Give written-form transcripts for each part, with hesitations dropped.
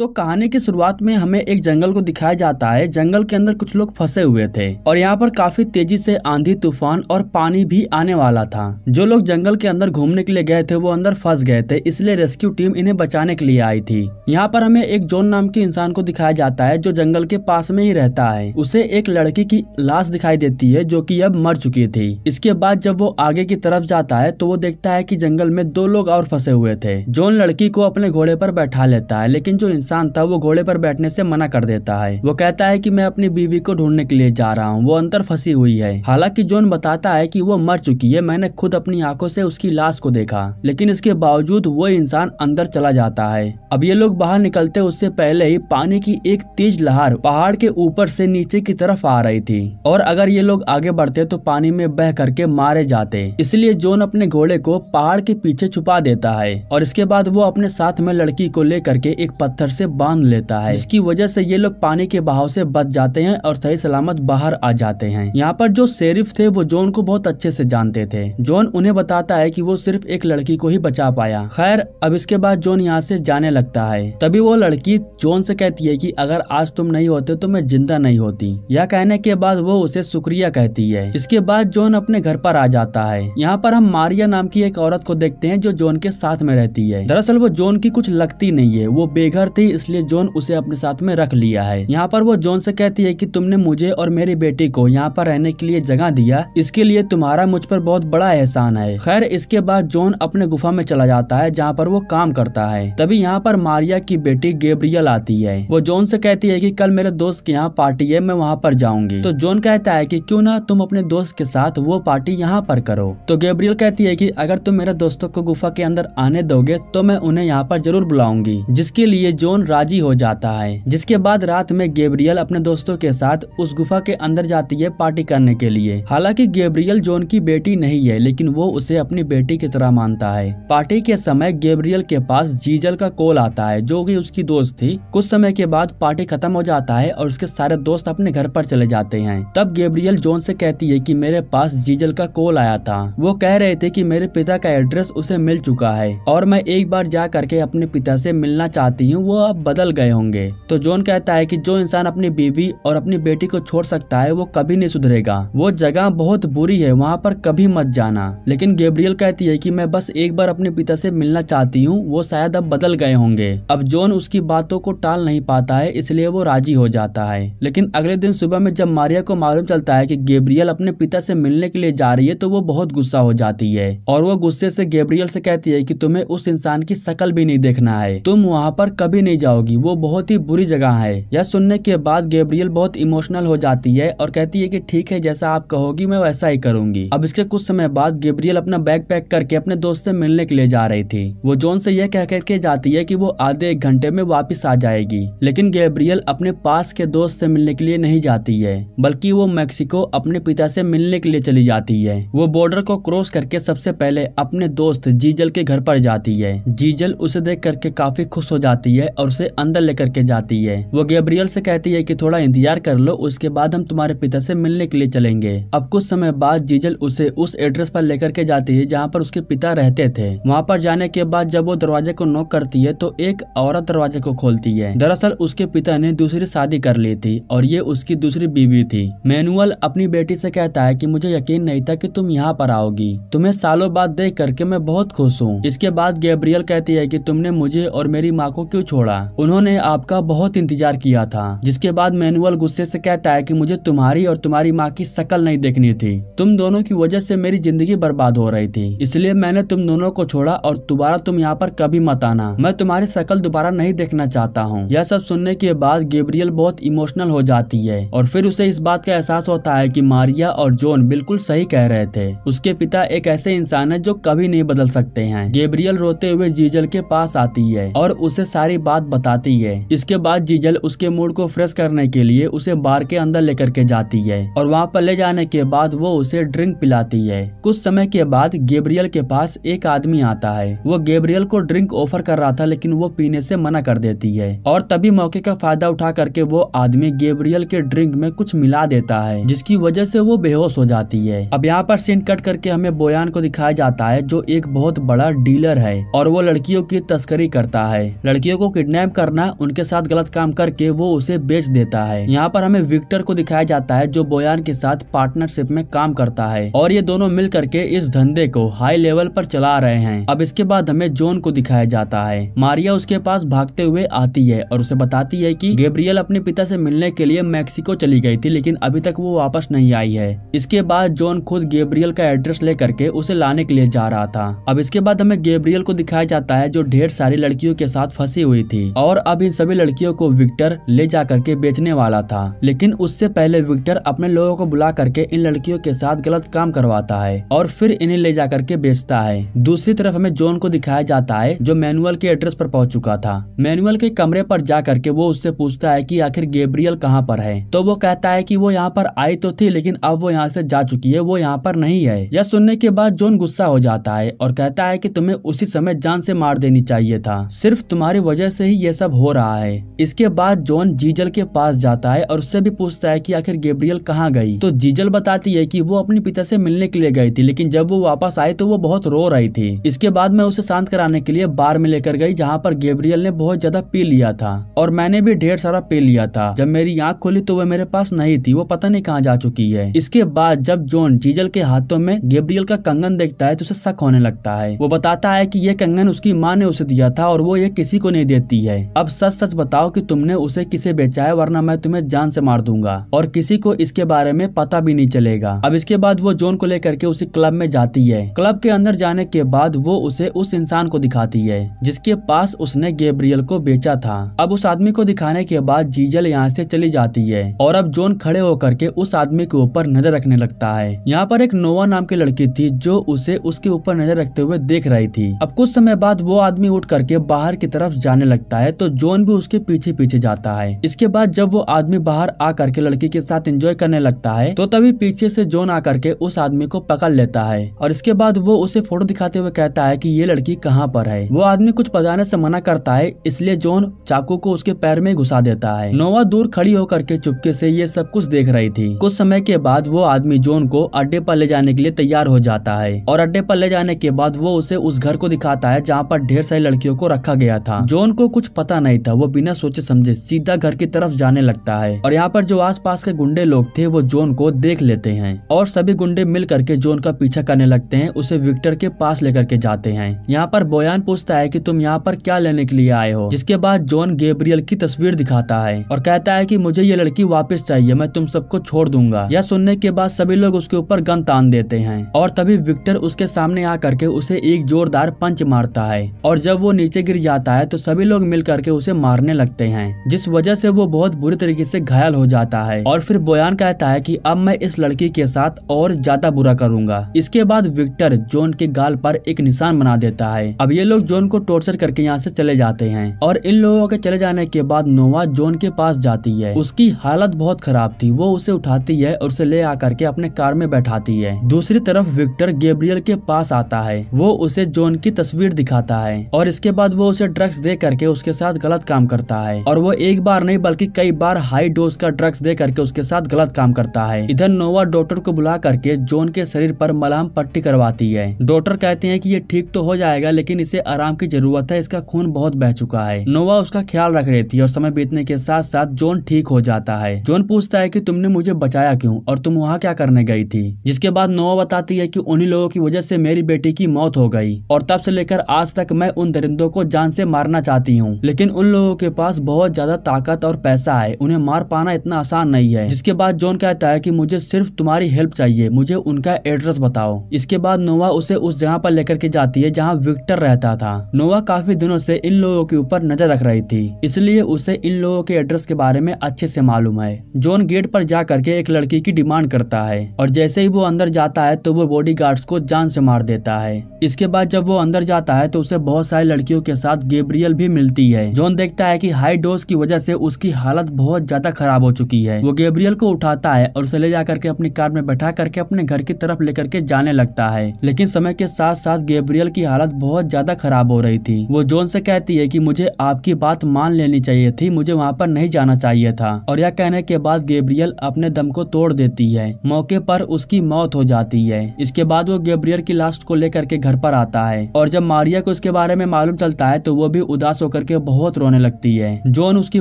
तो कहानी की शुरुआत में हमें एक जंगल को दिखाया जाता है। जंगल के अंदर कुछ लोग फंसे हुए थे और यहाँ पर काफी तेजी से आंधी तूफान और पानी भी आने वाला था। जो लोग जंगल के अंदर घूमने के लिए गए थे वो अंदर फंस गए थे, इसलिए रेस्क्यू टीम इन्हें बचाने के लिए आई थी। यहाँ पर हमें एक जॉन नाम के इंसान को दिखाया जाता है जो जंगल के पास में ही रहता है। उसे एक लड़की की लाश दिखाई देती है जो कि अब मर चुकी थी। इसके बाद जब वो आगे की तरफ जाता है तो वो देखता है कि जंगल में 2 लोग और फंसे हुए थे। जॉन लड़की को अपने घोड़े पर बैठा लेता है, लेकिन जो इंसान था वो घोड़े पर बैठने से मना कर देता है। वो कहता है कि मैं अपनी बीवी को ढूंढने के लिए जा रहा हूँ, वो अंदर फंसी हुई है। हालांकि जॉन बताता है कि वो मर चुकी है, मैंने खुद अपनी आंखों से उसकी लाश को देखा, लेकिन इसके बावजूद वो इंसान अंदर चला जाता है। अब ये लोग बाहर निकलते उससे पहले ही पानी की एक तेज लहर पहाड़ के ऊपर से नीचे की तरफ आ रही थी और अगर ये लोग आगे बढ़ते तो पानी में बह करके मारे जाते। इसलिए जॉन अपने घोड़े को पहाड़ के पीछे छुपा देता है और इसके बाद वो अपने साथ में लड़की को लेकर के एक पत्थर से बांध लेता है, जिसकी वजह से ये लोग पानी के बहाव से बच जाते हैं और सही सलामत बाहर आ जाते हैं। यहाँ पर जो शेरिफ थे वो जॉन को बहुत अच्छे से जानते थे। जॉन उन्हें बताता है कि वो सिर्फ एक लड़की को ही बचा पाया। खैर अब इसके बाद जॉन यहाँ से जाने लगता है। तभी वो लड़की जॉन से कहती है कि अगर आज तुम नहीं होते तो मैं जिंदा नहीं होती। यह कहने के बाद वो उसे शुक्रिया कहती है। इसके बाद जॉन अपने घर पर आ जाता है। यहाँ पर हम मारिया नाम की एक औरत को देखते हैं जो जॉन के साथ में रहती है। दरअसल वो जॉन की कुछ लगती नहीं है, वो बेघर थी, इसलिए जॉन उसे अपने साथ में रख लिया है। यहाँ पर वो जॉन से कहती है कि तुमने मुझे और मेरी बेटी को यहाँ पर रहने के लिए जगह दिया, इसके लिए तुम्हारा मुझ पर बहुत बड़ा एहसान है। खैर इसके बाद जॉन अपने गुफा में चला जाता है जहाँ पर वो काम करता है। तभी यहाँ पर मारिया की बेटी गैब्रियल आती है। वो जॉन से कहती है कि कल मेरे दोस्त के यहाँ पार्टी है, मैं वहाँ पर जाऊंगी। तो जॉन कहता है कि क्यों ना तुम अपने दोस्त के साथ वो पार्टी यहाँ पर करो। तो गैब्रियल कहती है कि अगर तुम मेरे दोस्तों को गुफा के अंदर आने दोगे तो मैं उन्हें यहाँ पर जरूर बुलाऊंगी, जिसके लिए जॉन राजी हो जाता है। जिसके बाद रात में गैब्रियल अपने दोस्तों के साथ उस गुफा के अंदर जाती है पार्टी करने के लिए। हालांकि गैब्रियल जॉन की बेटी नहीं है, लेकिन वो उसे अपनी बेटी की तरह मानता है। पार्टी के समय गैब्रियल के पास जीजल का कॉल आता है जो कि उसकी दोस्त थी। कुछ समय के बाद पार्टी खत्म हो जाता है और उसके सारे दोस्त अपने घर पर चले जाते हैं। तब गैब्रियल जॉन से कहती है कि मेरे पास जीजल का कॉल आया था, वो कह रहे थे कि मेरे पिता का एड्रेस उसे मिल चुका है और मैं एक बार जा करके अपने पिता से मिलना चाहती हूँ, वो अब बदल गए होंगे। तो जॉन कहता है कि जो इंसान अपनी बीवी और अपनी बेटी को छोड़ सकता है वो कभी नहीं सुधरेगा, वो जगह बहुत बुरी है, वहाँ पर कभी मत जाना। लेकिन गैब्रियल कहती है कि मैं बस एक बार अपने पिता से मिलना चाहती हूँ, वो शायद अब बदल गए होंगे। अब जॉन उसकी बातों को टाल नहीं पाता है, इसलिए वो राजी हो जाता है। लेकिन अगले दिन सुबह में जब मारिया को मालूम चलता है कि गैब्रियल अपने पिता से मिलने के लिए जा रही है तो वो बहुत गुस्सा हो जाती है और वो गुस्से से गैब्रियल से कहती है कि तुम्हें उस इंसान की शक्ल भी नहीं देखना है, तुम वहाँ पर कभी नहीं जाओगी, वो बहुत ही बुरी जगह है। यह सुनने के बाद गैब्रियल बहुत इमोशनल हो जाती है और कहती है कि ठीक है, जैसा आप कहोगी मैं वैसा ही करूंगी। अब इसके कुछ समय बाद गैब्रियल अपना बैग पैक करके अपने दोस्त से मिलने के लिए जा रही थी। वो जॉन से यह कह करके जाती है कि वो आधे 1 घंटे में वापस आ जाएगी, लेकिन गैब्रियल अपने पास के दोस्त से मिलने के लिए नहीं जाती है, बल्कि वो मेक्सिको अपने पिता से मिलने के लिए चली जाती है। वो बॉर्डर को क्रॉस करके सबसे पहले अपने दोस्त जीजल के घर पर जाती है। जीजल उसे देख करके काफी खुश हो जाती है और उसे अंदर लेकर के जाती है। वो गैब्रियल से कहती है कि थोड़ा इंतजार कर लो, उसके बाद हम तुम्हारे पिता से मिलने के लिए चलेंगे। अब कुछ समय बाद जीजल उसे उस एड्रेस पर लेकर के जाती है जहाँ पर उसके पिता रहते थे। वहाँ पर जाने के बाद जब वो दरवाजे को नॉक करती है तो एक औरत दरवाजे को खोलती है। दरअसल उसके पिता ने दूसरी शादी कर ली थी और ये उसकी दूसरी बीवी थी। मैनुअल अपनी बेटी से कहता है कि मुझे यकीन नहीं था कि तुम यहाँ पर आओगी, तुम्हें सालों बाद देख करके मैं बहुत खुश हूँ। इसके बाद गैब्रियल कहती है कि तुमने मुझे और मेरी माँ को क्यों छोड़ा, उन्होंने आपका बहुत इंतजार किया था। जिसके बाद मैनुअल गुस्से से कहता है कि मुझे तुम्हारी और तुम्हारी माँ की शक्ल नहीं देखनी थी, तुम दोनों की वजह से मेरी जिंदगी बर्बाद हो रही थी, इसलिए मैंने तुम दोनों को छोड़ा और दोबारा तुम यहाँ पर कभी मत आना, मैं तुम्हारी शक्ल दोबारा नहीं देखना चाहता हूँ। यह सब सुनने के बाद गैब्रियल बहुत इमोशनल हो जाती है और फिर उसे इस बात का एहसास होता है कि मारिया और जॉन बिल्कुल सही कह रहे थे, उसके पिता एक ऐसे इंसान है जो कभी नहीं बदल सकते हैं। गैब्रियल रोते हुए जीजल के पास आती है और उसे सारी बात बताती है। इसके बाद जीजल उसके मूड को फ्रेश करने के लिए उसे बार के अंदर लेकर के जाती है और वहाँ पर ले जाने के बाद वो उसे ड्रिंक पिलाती है। कुछ समय के बाद गैब्रियल के पास एक आदमी आता है। वो गैब्रियल को ड्रिंक ऑफर कर रहा था, लेकिन वो पीने से मना कर देती है और तभी मौके का फायदा उठा करके वो आदमी गैब्रियल के ड्रिंक में कुछ मिला देता है, जिसकी वजह से वो बेहोश हो जाती है। अब यहाँ पर सीन कट करके हमें बोयान को दिखाया जाता है जो एक बहुत बड़ा डीलर है और वो लड़कियों की तस्करी करता है, लड़कियों को किडनैप करना, उनके साथ गलत काम करके वो उसे बेच देता है। यहाँ पर हमें विक्टर को दिखाया जाता है जो बोयान के साथ पार्टनरशिप में काम करता है और ये दोनों मिल करके इस धंधे को हाई लेवल पर चला रहे हैं। अब इसके बाद हमें जॉन को दिखाया जाता है। मारिया उसके पास भागते हुए आती है और उसे बताती है कि गैब्रियल अपने पिता से मिलने के लिए मैक्सिको चली गई थी, लेकिन अभी तक वो वापस नहीं आई है। इसके बाद जॉन खुद गैब्रियल का एड्रेस लेकर के उसे लाने के लिए जा रहा था। अब इसके बाद हमें गैब्रियल को दिखाया जाता है जो ढेर सारी लड़कियों के साथ फंसी हुई थी और अब इन सभी लड़कियों को विक्टर ले जा करके बेचने वाला था, लेकिन उससे पहले विक्टर अपने लोगों को बुला करके इन लड़कियों के साथ गलत काम करवाता है और फिर इन्हें ले जा करके बेचता है। दूसरी तरफ हमें जॉन को दिखाया जाता है जो मैनुअल के एड्रेस पर पहुंच चुका था। मैनुअल के कमरे पर जा करके वो उससे पूछता है कि आखिर गैब्रियल कहाँ पर है, तो वो कहता है कि वो यहाँ पर आई तो थी लेकिन अब वो यहाँ से जा चुकी है, वो यहाँ पर नहीं है। यह सुनने के बाद जॉन गुस्सा हो जाता है और कहता है कि तुम्हें उसी समय जान से मार देनी चाहिए था, सिर्फ तुम्हारी वजह से ही ये सब हो रहा है। इसके बाद जॉन जीजल के पास जाता है और उससे भी पूछता है कि आखिर गैब्रियल कहाँ गई, तो जीजल बताती है कि वो अपने पिता से मिलने के लिए गई थी, लेकिन जब वो वापस आई तो वो बहुत रो रही थी। इसके बाद मैं उसे शांत कराने के लिए बार में लेकर गई जहाँ पर गैब्रियल ने बहुत ज्यादा पी लिया था और मैंने भी ढेर सारा पी लिया था। जब मेरी आँख खोली तो वो मेरे पास नहीं थी, वो पता नहीं कहाँ जा चुकी है। इसके बाद जब जॉन जीजल के हाथों में गैब्रियल का कंगन देखता है तो उसे शक होने लगता है। वो बताता है कि ये कंगन उसकी माँ ने उसे दिया था और वो ये किसी को नहीं देती है। अब सच सच बताओ कि तुमने उसे किसे बेचा है, वरना मैं तुम्हें जान से मार दूंगा और किसी को इसके बारे में पता भी नहीं चलेगा। अब इसके बाद वो जॉन को लेकर के उसी क्लब में जाती है। क्लब के अंदर जाने के बाद वो उसे उस इंसान को दिखाती है जिसके पास उसने गैब्रियल को बेचा था। अब उस आदमी को दिखाने के बाद जीजल यहाँ से चली जाती है और अब जॉन खड़े होकर के उस आदमी के ऊपर नजर रखने लगता है। यहाँ पर एक नोवा नाम की लड़की थी जो उसे उसके ऊपर नजर रखते हुए देख रही थी। अब कुछ समय बाद वो आदमी उठ करके बाहर की तरफ जाने लगता है तो जॉन भी उसके पीछे पीछे जाता है। इसके बाद जब वो आदमी बाहर आ करके लड़की के साथ एंजॉय करने लगता है तो तभी पीछे से जॉन आ करके उस आदमी को पकड़ लेता है और इसके बाद वो उसे फोटो दिखाते हुए कहता है कि ये लड़की कहाँ पर है। वो आदमी कुछ बताने से मना करता है, इसलिए जॉन चाकू को उसके पैर में घुसा देता है। नोवा दूर खड़ी होकर के चुपके से ये सब कुछ देख रही थी। कुछ समय के बाद वो आदमी जॉन को अड्डे पर ले जाने के लिए तैयार हो जाता है और अड्डे पर ले जाने के बाद वो उसे उस घर को दिखाता है जहाँ पर ढेर सारी लड़कियों को रखा गया था। जॉन को कुछ पता नहीं था, वो बिना सोचे समझे सीधा घर की तरफ जाने लगता है और यहाँ पर जो आसपास के गुंडे लोग थे वो जॉन को देख लेते हैं और सभी गुंडे मिल करके जॉन का पीछा करने लगते हैं, उसे विक्टर के पास लेकर के जाते हैं। यहाँ पर बोयान पूछता है कि तुम यहाँ पर क्या लेने के लिए आए हो, जिसके बाद जॉन गैब्रियल की तस्वीर दिखाता है और कहता है कि मुझे ये लड़की वापस चाहिए, मैं तुम सबको छोड़ दूंगा। यह सुनने के बाद सभी लोग उसके ऊपर गन तान देते हैं और तभी विक्टर उसके सामने आ करके उसे एक जोरदार पंच मारता है और जब वो नीचे गिर जाता है तो सभी लोग मिल करके उसे मारने लगते हैं, जिस वजह से वो बहुत बुरी तरीके से घायल हो जाता है। और फिर बोयान कहता है कि अब मैं इस लड़की के साथ और ज्यादा बुरा करूंगा। इसके बाद विक्टर जॉन के गाल पर एक निशान बना देता है। अब ये लोग जॉन को टॉर्चर करके यहाँ से चले जाते हैं और इन लोगों के चले जाने के बाद नोवा जॉन के पास जाती है। उसकी हालत बहुत खराब थी, वो उसे उठाती है और उसे ले आकर के अपने कार में बैठाती है। दूसरी तरफ विक्टर गैब्रियल के पास आता है, वो उसे जॉन की तस्वीर दिखाता है और इसके बाद वो उसे ड्रग्स दे करके उसके साथ गलत काम करता है और वो एक बार नहीं बल्कि कई बार हाई डोज का ड्रग्स दे करके उसके साथ गलत काम करता है। इधर नोवा डॉक्टर को बुला करके जॉन के शरीर पर मलहम पट्टी करवाती है। डॉक्टर कहते हैं कि ये ठीक तो हो जाएगा लेकिन इसे आराम की जरूरत है, इसका खून बहुत बह चुका है। नोवा उसका ख्याल रख रही थी और समय बीतने के साथ साथ जॉन ठीक हो जाता है। जॉन पूछता है कि तुमने मुझे बचाया क्यों और तुम वहाँ क्या करने गई थी, जिसके बाद नोवा बताती है कि उन्हीं लोगों की वजह से मेरी बेटी की मौत हो गई और तब से लेकर आज तक मैं उन दरिंदों को जान से मारना चाहती हूँ, लेकिन उन लोगों के पास बहुत ज्यादा ताकत और पैसा है, उन्हें मार पाना इतना आसान नहीं है। जिसके बाद जॉन कहता है कि मुझे सिर्फ तुम्हारी हेल्प चाहिए, मुझे उनका एड्रेस बताओ। इसके बाद नोवा उसे उस जगह पर लेकर के जाती है जहाँ विक्टर रहता था। नोवा काफी दिनों से इन लोगों के ऊपर नजर रख रही थी, इसलिए उसे इन लोगों के एड्रेस के बारे में अच्छे से मालूम है। जॉन गेट पर जा करके एक लड़की की डिमांड करता है और जैसे ही वो अंदर जाता है तो वो बॉडीगार्ड्स को जान से मार देता है। इसके बाद जब वो अंदर जाता है तो उसे बहुत सारी लड़कियों के साथ गैब्रियल भी मिलती है। जॉन देखता है कि हाई डोज की वजह से उसकी हालत बहुत ज्यादा खराब हो चुकी है। वो गैब्रियल को उठाता है और उसे ले जा करके अपनी कार में बैठा करके अपने घर की तरफ लेकर के जाने लगता है, लेकिन समय के साथ साथ गैब्रियल की हालत बहुत ज्यादा खराब हो रही थी। वो जॉन से कहती है कि मुझे आपकी बात मान लेनी चाहिए थी, मुझे वहाँ पर नहीं जाना चाहिए था। और यह कहने के बाद गैब्रियल अपने दम को तोड़ देती है, मौके पर उसकी मौत हो जाती है। इसके बाद वो गैब्रियल की लाश को लेकर के घर पर आता है और जब मारिया को इसके बारे में मालूम चलता है तो वो भी उदास होकर के बहुत रोने लगती है। जॉन उसकी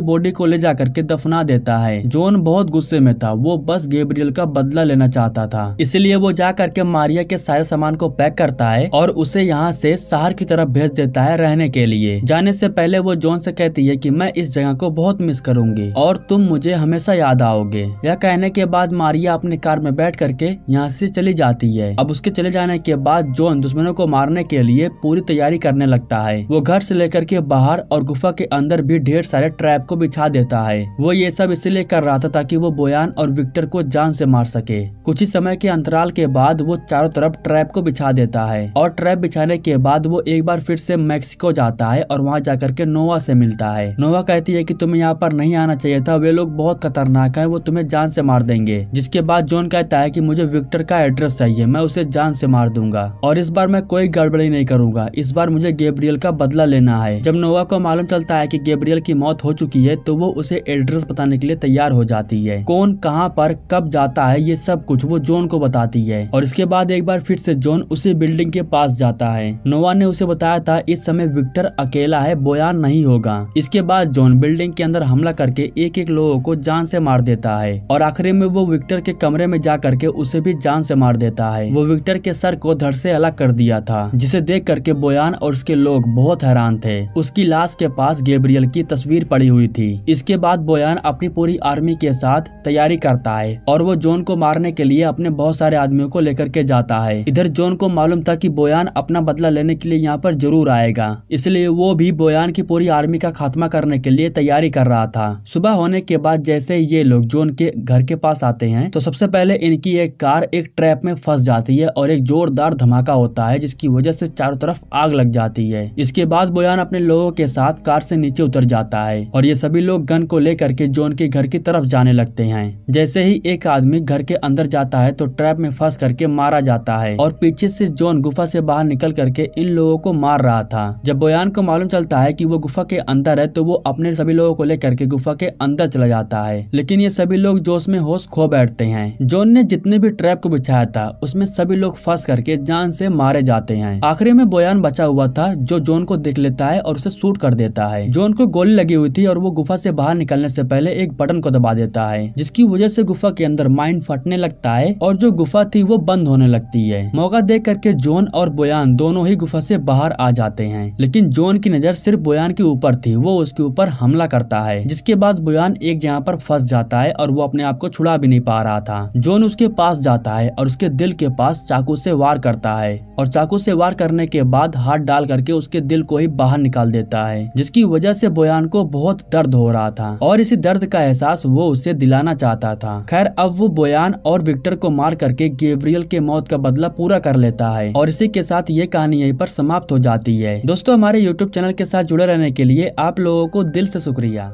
बॉडी को ले जा करके दफना देता है। जॉन बहुत गुस्से में था, वो बस गैब्रियल का बदला लेना चाहता था, इसलिए वो जा करके मारिया के सारे सामान को पैक करता है और उसे यहाँ से शहर की तरफ भेज देता है रहने के लिए। जाने से पहले वो जॉन से कहती है कि मैं इस जगह को बहुत मिस करूंगी और तुम मुझे हमेशा याद आओगे। यह कहने के बाद मारिया अपनी कार में बैठ करके यहाँ से चली जाती है। अब उसके चले जाने के बाद जॉन दुश्मनों को मारने के लिए पूरी तैयारी करने लगता है। वो घर से लेकर के बाहर और गुफा के अंदर भी ढेर सारे ट्रैप को बिछा देता है। वो ये सब इसलिए कर रहा था ताकि वो बोयान और विक्टर को जान से मार सके। कुछ ही समय के अंतराल के बाद वो चारों तरफ ट्रैप को बिछा देता है और ट्रैप बिछाने के बाद वो एक बार फिर से मैक्सिको जाता है और वहाँ जाकर के नोवा से मिलता है। नोवा कहती है कि तुम्हें यहाँ पर नहीं आना चाहिए था, वे लोग बहुत खतरनाक हैं, वो तुम्हें जान से मार देंगे। जिसके बाद जॉन कहता है कि मुझे विक्टर का एड्रेस चाहिए, मैं उसे जान से मार दूंगा और इस बार मैं कोई गड़बड़ी नहीं करूंगा, इस बार मुझे गैब्रियल का बदला लेना है। जब नोवा को मालूम चलता है कि गैब्रियल की मौत हो चुकी है तो वो उसे एड्रेस बताने के लिए तैयार हो जाती है। कौन कहाँ पर कब जाता है ये सब कुछ वो जॉन को बताती है और इसके बाद एक बार फिर से जॉन उसी बिल्डिंग के पास जाता है। नोवा ने उसे बताया था इस समय विक्टर अकेला है, बोयान नहीं होगा। इसके बाद जॉन बिल्डिंग के अंदर हमला करके एक एक लोगों को जान से मार देता है और आखिरी में वो विक्टर के कमरे में जा करके उसे भी जान से मार देता है। वो विक्टर के सर को धड़ से अलग कर दिया था, जिसे देख करके बोयान और उसके लोग बहुत हैरान थे। उसकी लाश के पास गैब्रियल की तस्वीर पड़ी हुई थी। इसके बाद बोयान अपनी पूरी आर्मी के साथ तैयारी करता है और वो जॉन को मारने के लिए अपने बहुत सारे आदमियों को लेकर के जाता है। इधर जॉन को मालूम था कि बोयान अपना बदला लेने के लिए यहाँ पर जरूर आएगा, इसलिए वो भी बोयान की पूरी आर्मी का खात्मा करने के लिए तैयारी कर रहा था। सुबह होने के बाद जैसे ये लोग जॉन के घर के पास आते हैं तो सबसे पहले इनकी एक कार एक ट्रैप में फंस जाती है और एक जोरदार धमाका होता है जिसकी वजह से चारों तरफ आग लग जाती है। इसके बाद बोयान अपने लोगों के साथ कार से नीचे उतर जाता है और ये सभी लोग गन को लेकर के जॉन के घर की तरफ जाने लगते हैं। जैसे ही एक आदमी घर के अंदर जाता है तो ट्रैप में फंस करके मारा जाता है और पीछे से जॉन गुफा से बाहर निकल करके इन लोगों को मार रहा था। जब बोयान को मालूम चलता है कि वो गुफा के अंदर है तो वो अपने सभी लोगों को लेकर के गुफा के अंदर चला जाता है, लेकिन ये सभी लोग जोश में होश खो बैठते हैं। जॉन ने जितने भी ट्रैप को बिछाया था उसमें सभी लोग फंस करके जान से मारे जाते हैं। आखिरी में बोयान बचा हुआ था जो जॉन को देख लेता है और उसे शूट कर देता है। जॉन को गोली लगी हुई थी और वो गुफा से बाहर निकलने से पहले एक बटन को दबा देता है, जिसकी वजह से गुफा के अंदर माइन फटने लगता है और जो गुफा थी वो बंद होने लगती है। मौका देख करके जॉन और बोयान दोनों ही गुफा से बाहर आ जाते हैं, लेकिन जॉन की नजर सिर्फ बोयान के ऊपर थी। वो उसके ऊपर हमला करता है, जिसके बाद बोयान एक जगह पर फंस जाता है और वो अपने आप को छुड़ा भी नहीं पा रहा था। जॉन उसके पास जाता है और उसके दिल के पास चाकू से वार करता है और चाकू से वार करने के बाद हाथ डाल करके उसके दिल को ही बाहर निकाल देता है, जिसकी वजह से बोयान को बहुत दर्द हो रहा था और इसी दर्द का एहसास वो उसे दिलाना चाहता था। खैर अब वो बोयान और विक्टर को मार करके गैब्रियल के मौत का बदला पूरा कर लेता है और इसी के साथ ये कहानी यहीं पर समाप्त हो जाती है। दोस्तों हमारे YouTube चैनल के साथ जुड़े रहने के लिए आप लोगों को दिल से शुक्रिया।